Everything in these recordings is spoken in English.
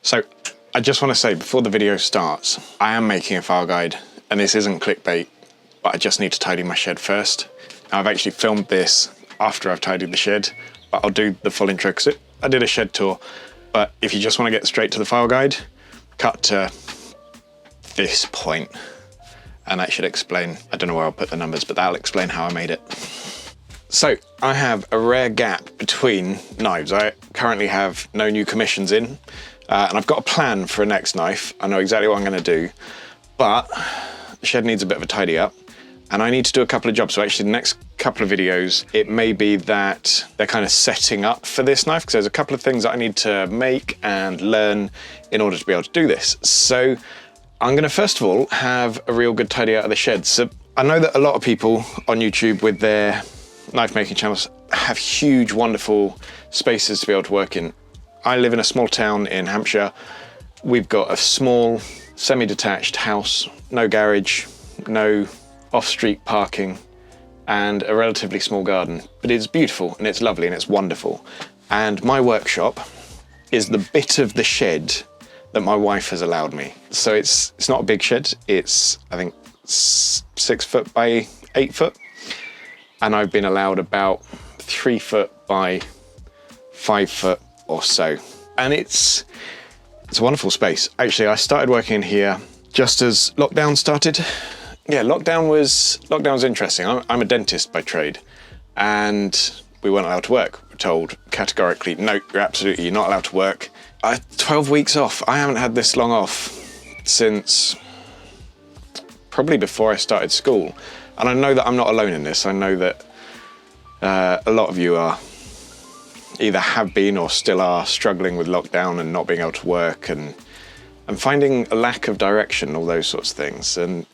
So I just want to say before the video starts, I am making a file guide and this isn't clickbait, but I just need to tidy my shed first. Now, I've actually filmed this after I've tidied the shed, but I'll do the full intro because I did a shed tour. But if you just want to get straight to the file guide, cut to this point and that should explain, I don't know where I'll put the numbers, but that'll explain how I made it. So I have a rare gap between knives. I currently have no new commissions in, and I've got a plan for a next knife. I know exactly what I'm going to do, but the shed needs a bit of a tidy up and I need to do a couple of jobs. So actually the next couple of videos, it may be that they're kind of setting up for this knife because there's a couple of things that I need to make and learn in order to be able to do this. So I'm going to first of all have a real good tidy out of the shed. So I know that a lot of people on YouTube with their knife making channels have huge, wonderful spaces to be able to work in. I live in a small town in Hampshire. We've got a small semi-detached house, no garage, no off-street parking, and a relatively small garden. But it's beautiful and it's lovely and it's wonderful. And my workshop is the bit of the shed that my wife has allowed me. So it's not a big shed. It's, I think, 6 foot by 8 foot. And I've been allowed about 3 foot by 5 foot or so. And it's a wonderful space. Actually, I started working in here just as lockdown started. Yeah, lockdown was interesting. I'm a dentist by trade, and we weren't allowed to work. We're told categorically, no, you're not allowed to work. 12 weeks off. I haven't had this long off since probably before I started school. And I know that I'm not alone in this. I know that a lot of you are either have been or still are struggling with lockdown and not being able to work and finding a lack of direction, all those sorts of things. And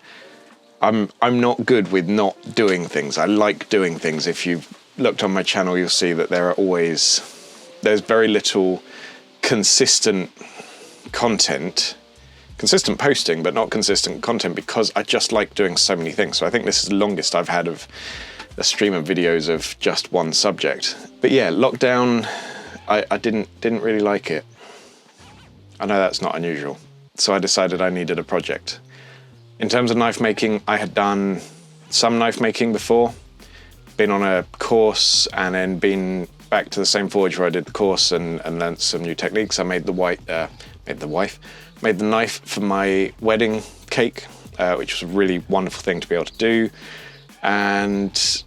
I'm not good with not doing things. I like doing things. If you've looked on my channel, you'll see that there's very little consistent content, consistent posting, but not consistent content because I just like doing so many things. So I think this is the longest I've had of a stream of videos of just one subject. But yeah, lockdown, I didn't really like it. I know that's not unusual. So I decided I needed a project. In terms of knife making, I had done some knife making before, been on a course and then been back to the same forge where I did the course and learnt some new techniques. I made the knife for my wedding cake, which was a really wonderful thing to be able to do. And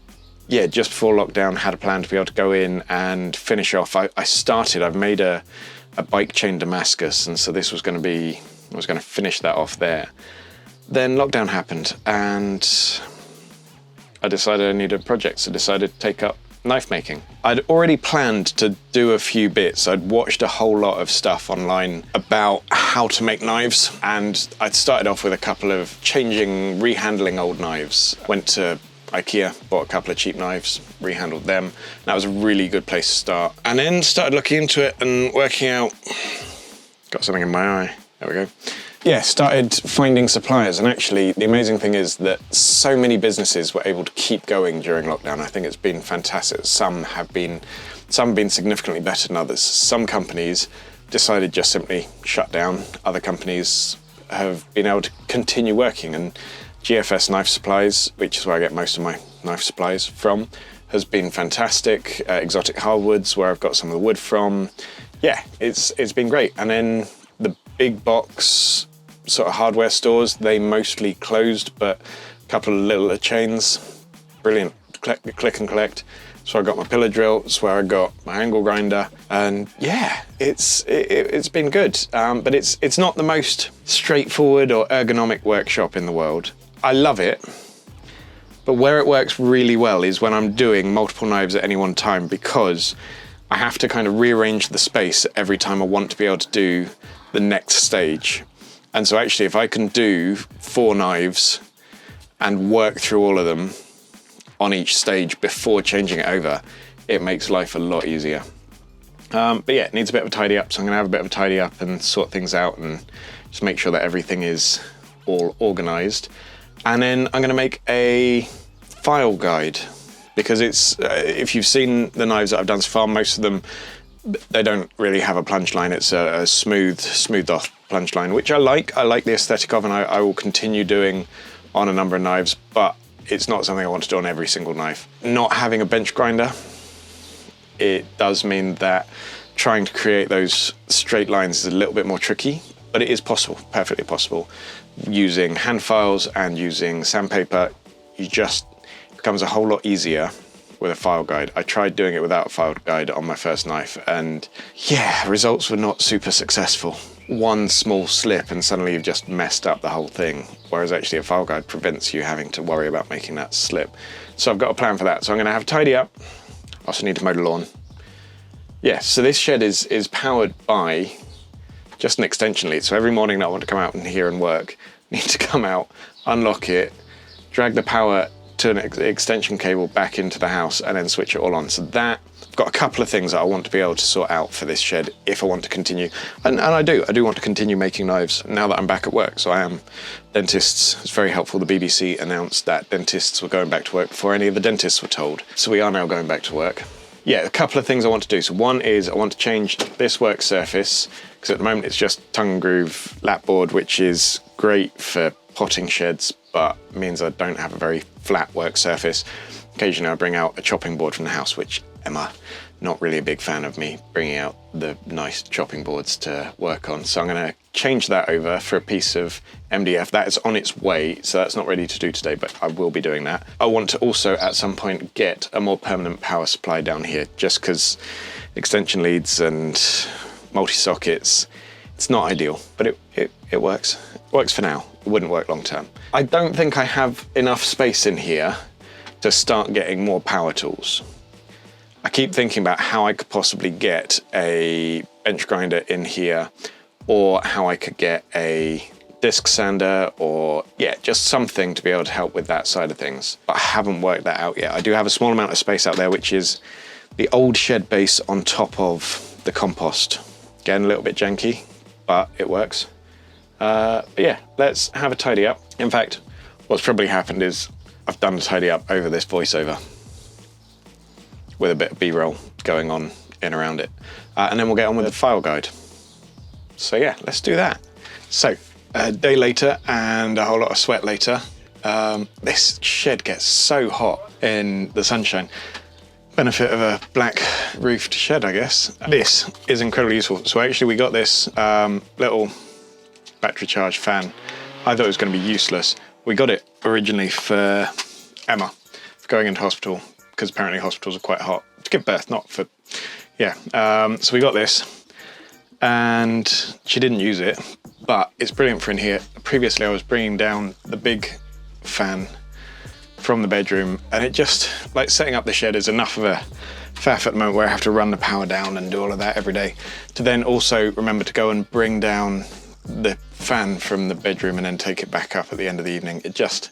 yeah, just before lockdown, had a plan to be able to go in and finish off. I've made a bike chain Damascus, and so this was going to finish that off there. Then lockdown happened and I decided I needed a project, so I decided to take up knife making. I'd already planned to do a few bits. I'd watched a whole lot of stuff online about how to make knives, and I'd started off with a couple of rehandling old knives. Went to IKEA, bought a couple of cheap knives, rehandled them. That was a really good place to start. And then started looking into it and working out, got something in my eye, there we go. Yeah, started finding suppliers, and actually the amazing thing is that so many businesses were able to keep going during lockdown. I think it's been fantastic. Some have been significantly better than others. Some companies decided just simply shut down. Other companies have been able to continue working, and GFS Knife Supplies, which is where I get most of my knife supplies from, has been fantastic. Exotic Hardwoods, where I've got some of the wood from. Yeah, it's been great. And then the big box sort of hardware stores, they mostly closed, but a couple of little chains, brilliant, click and collect. So I got my pillar drill, it's where I got my angle grinder, and yeah, it's been good. But it's not the most straightforward or ergonomic workshop in the world. I love it, but where it works really well is when I'm doing multiple knives at any one time, because I have to kind of rearrange the space every time I want to be able to do the next stage. And so actually, if I can do 4 knives and work through all of them on each stage before changing it over, it makes life a lot easier. But yeah, it needs a bit of a tidy up, so I'm gonna have a bit of a tidy up and sort things out and just make sure that everything is all organized. And then I'm gonna make a file guide, because it's, if you've seen the knives that I've done so far, most of them they don't really have a plunge line. It's a smoothed off plunge line, which I like. I like the aesthetic of, and I will continue doing on a number of knives, but it's not something I want to do on every single knife. Not having a bench grinder, it does mean that trying to create those straight lines is a little bit more tricky, but it is possible, perfectly possible. Using hand files and using sandpaper, it becomes a whole lot easier with a file guide. I tried doing it without a file guide on my first knife, and yeah, results were not super successful. One small slip and suddenly you've just messed up the whole thing, whereas actually a file guide prevents you having to worry about making that slip. So I've got a plan for that. So I'm going to have a tidy up. I also need to mow the lawn. Yeah, so this shed is powered by just an extension lead. So every morning that I want to come out and here and work, I need to come out, unlock it, drag the power to an extension cable back into the house, and then switch it all on. So that, I've got a couple of things that I want to be able to sort out for this shed if I want to continue. And I do want to continue making knives now that I'm back at work. So I am. Dentists, it's very helpful. The BBC announced that dentists were going back to work before any of the dentists were told. So we are now going back to work. Yeah, a couple of things I want to do. So one is I want to change this work surface, because at the moment it's just tongue and groove lapboard, which is great for potting sheds, but means I don't have a very flat work surface. Occasionally I bring out a chopping board from the house, which Emma, not really a big fan of me bringing out the nice chopping boards to work on. So I'm going to change that over for a piece of MDF. That is on its way, so that's not ready to do today, but I will be doing that. I want to also at some point get a more permanent power supply down here, just because extension leads and multi-sockets, it's not ideal, but it works. It works for now. It wouldn't work long term. I don't think I have enough space in here to start getting more power tools. I keep thinking about how I could possibly get a bench grinder in here, or how I could get a disc sander, or yeah, just something to be able to help with that side of things. But I haven't worked that out yet. I do have a small amount of space out there, which is the old shed base on top of the compost. Getting a little bit janky, but it works. But yeah, let's have a tidy up. In fact, what's probably happened is I've done a tidy up over this voiceover with a bit of B-roll going on in around it. And then we'll get on with the file guide. So yeah, let's do that. So a day later and a whole lot of sweat later. This shed gets so hot in the sunshine. Benefit of a black roofed shed, I guess. This is incredibly useful. So actually we got this little battery charged fan. I thought it was going to be useless. We got it originally for Emma, for going into hospital, because apparently hospitals are quite hot to give birth, not for, yeah. So we got this, and she didn't use it, but it's brilliant for in here. Previously I was bringing down the big fan from the bedroom, and it just, like, setting up the shed is enough of a faff at the moment where I have to run the power down and do all of that every day, to then also remember to go and bring down the fan from the bedroom and then take it back up at the end of the evening. It just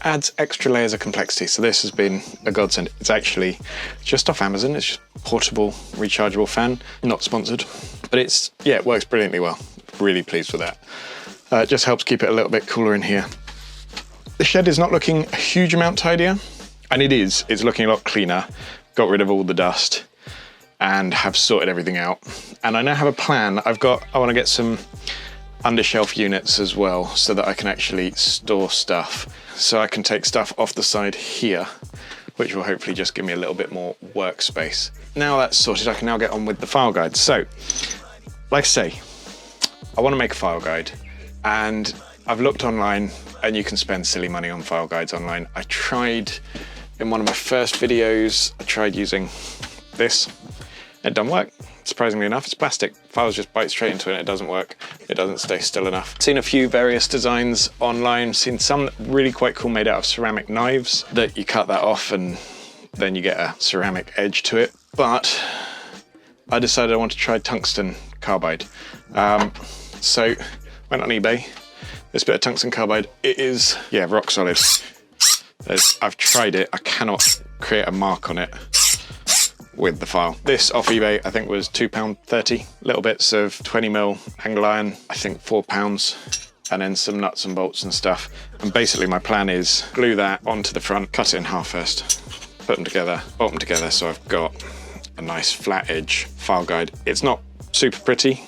adds extra layers of complexity. So this has been a godsend. It's actually just off Amazon. It's just a portable, rechargeable fan. Not sponsored, but it's, yeah, it works brilliantly well. Really pleased with that. It just helps keep it a little bit cooler in here. The shed is not looking a huge amount tidier, and it is. It's looking a lot cleaner. Got rid of all the dust and have sorted everything out. And I now have a plan. I want to get some undershelf units as well, so that I can actually store stuff. So I can take stuff off the side here, which will hopefully just give me a little bit more workspace. Now that's sorted, I can now get on with the file guide. So, like I say, I want to make a file guide, and I've looked online, and you can spend silly money on file guides online. I tried, in one of my first videos, I tried using this. It doesn't work. Surprisingly enough, it's plastic. Files just bite straight into it and it doesn't work. It doesn't stay still enough. Seen a few various designs online, seen some really quite cool made out of ceramic knives that you cut that off and then you get a ceramic edge to it. But I decided I want to try tungsten carbide. So went on eBay. This bit of tungsten carbide, it is, yeah, rock solid. I've tried it, I cannot create a mark on it with the file. This off eBay I think was £2.30. Little bits of 20mm angle iron, I think £4, and then some nuts and bolts and stuff. And basically my plan is glue that onto the front, cut it in half first, put them together, bolt them together, so I've got a nice flat edge file guide. It's not super pretty.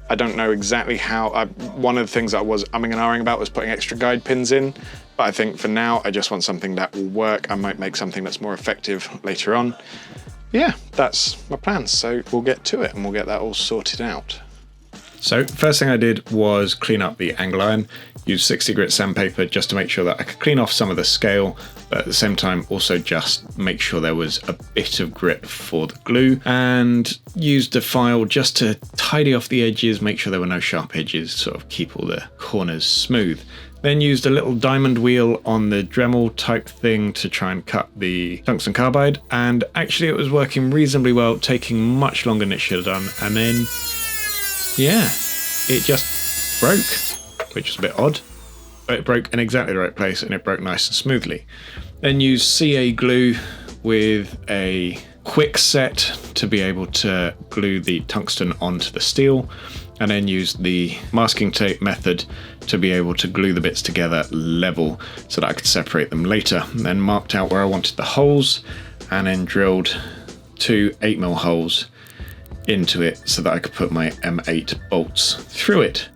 I don't know exactly how, one of the things that I was umming and ahhing about was putting extra guide pins in, but I think for now I just want something that will work. I might make something that's more effective later on. Yeah, that's my plan. So we'll get to it and we'll get that all sorted out. So first thing I did was clean up the angle iron, use 60 grit sandpaper just to make sure that I could clean off some of the scale, but at the same time also just make sure there was a bit of grip for the glue, and used a file just to tidy off the edges, make sure there were no sharp edges, sort of keep all the corners smooth. Then used a little diamond wheel on the Dremel type thing to try and cut the tungsten carbide, and actually it was working reasonably well, taking much longer than it should have done, and then yeah, it just broke, which was a bit odd, but it broke in exactly the right place and it broke nice and smoothly. Then used CA glue with a quick set to be able to glue the tungsten onto the steel, and then used the masking tape method to be able to glue the bits together level so that I could separate them later. And then marked out where I wanted the holes and then drilled 2 8mm holes into it so that I could put my M8 bolts through it.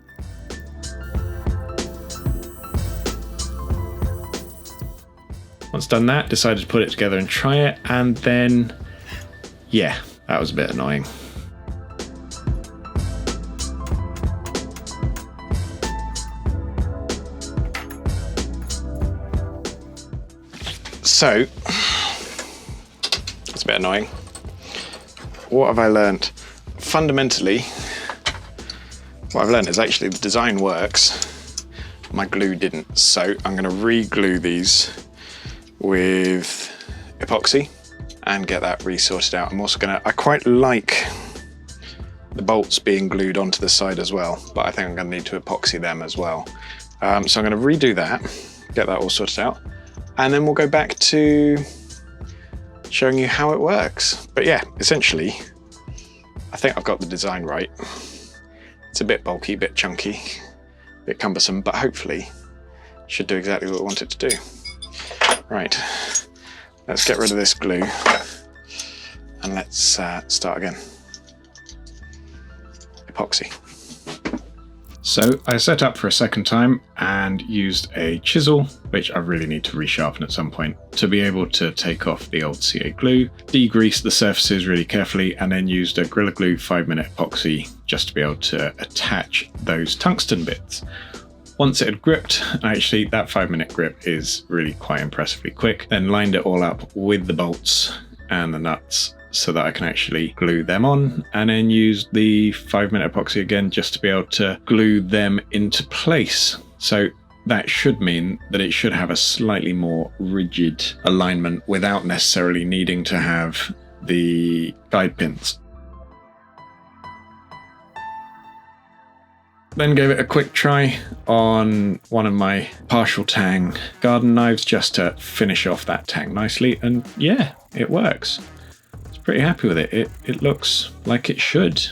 Once done that, decided to put it together and try it, and then yeah, that was a bit annoying. So it's a bit annoying. What have I learned? Fundamentally, what I've learned is actually the design works, my glue didn't. So I'm going to re-glue these with epoxy and get that re-sorted out. I'm also going to, I quite like the bolts being glued onto the side as well, but I think I'm going to need to epoxy them as well. So I'm going to redo that, get that all sorted out, and then we'll go back to showing you how it works. But yeah, essentially, I think I've got the design right. It's a bit bulky, a bit chunky, a bit cumbersome, but hopefully should do exactly what I want it to do. Right, let's get rid of this glue and let's start again. Epoxy. So I set up for a second time and used a chisel, which I really need to resharpen at some point, to be able to take off the old CA glue, degrease the surfaces really carefully, and then used a Gorilla Glue 5-minute epoxy just to be able to attach those tungsten bits. Once it had gripped, actually that 5-minute grip is really quite impressively quick, then lined it all up with the bolts and the nuts so that I can actually glue them on, and then use the 5-minute epoxy again just to be able to glue them into place. So that should mean that it should have a slightly more rigid alignment without necessarily needing to have the guide pins. Then gave it a quick try on one of my partial tang garden knives just to finish off that tang nicely, and yeah, it works. Pretty happy with it. It looks like it should.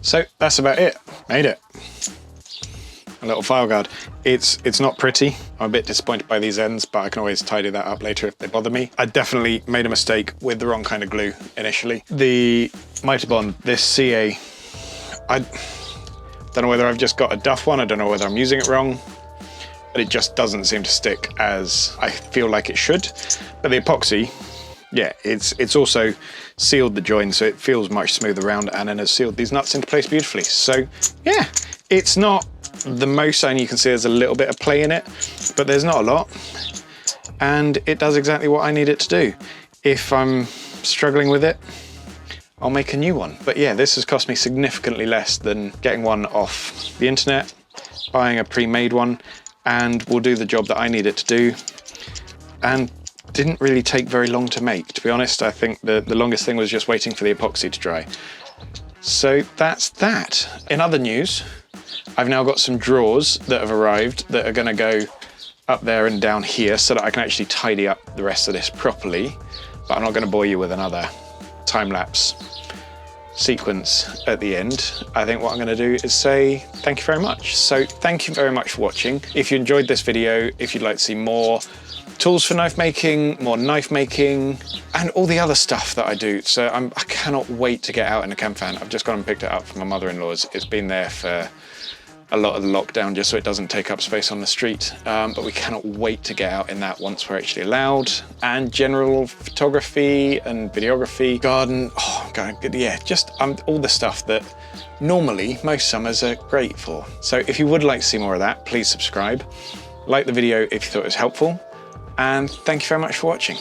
So that's about it. Made it. A little file guard. It's not pretty. I'm a bit disappointed by these ends, but I can always tidy that up later if they bother me. I definitely made a mistake with the wrong kind of glue initially. The Mitre Bond, this CA, I don't know whether I've just got a duff one. I don't know whether I'm using it wrong. But it just doesn't seem to stick as I feel like it should. But the epoxy, yeah, it's also sealed the join, so it feels much smoother around, and then has sealed these nuts into place beautifully. So yeah, it's not the most, and you can see there's a little bit of play in it, but there's not a lot. And it does exactly what I need it to do. If I'm struggling with it, I'll make a new one. But yeah, this has cost me significantly less than getting one off the internet, buying a pre-made one, and will do the job that I need it to do, and didn't really take very long to make. To be honest, I think the longest thing was just waiting for the epoxy to dry. So that's that. In other news, I've now got some drawers that have arrived that are gonna go up there and down here so that I can actually tidy up the rest of this properly, but I'm not gonna bore you with another time-lapse sequence at the end. I think what I'm going to do is say thank you very much. So thank you very much for watching. If you enjoyed this video, if you'd like to see more, tools for knife making, more knife making, and all the other stuff that I do. So I cannot wait to get out in a camper van. I've just gone and picked it up from my mother-in-law's. It's been there for a lot of the lockdown just so it doesn't take up space on the street, but we cannot wait to get out in that once we're actually allowed. And general photography and videography, garden, oh god, yeah, just all the stuff that normally most summers are great for. So if you would like to see more of that, please subscribe, like the video if you thought it was helpful, and thank you very much for watching.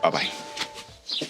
Bye bye.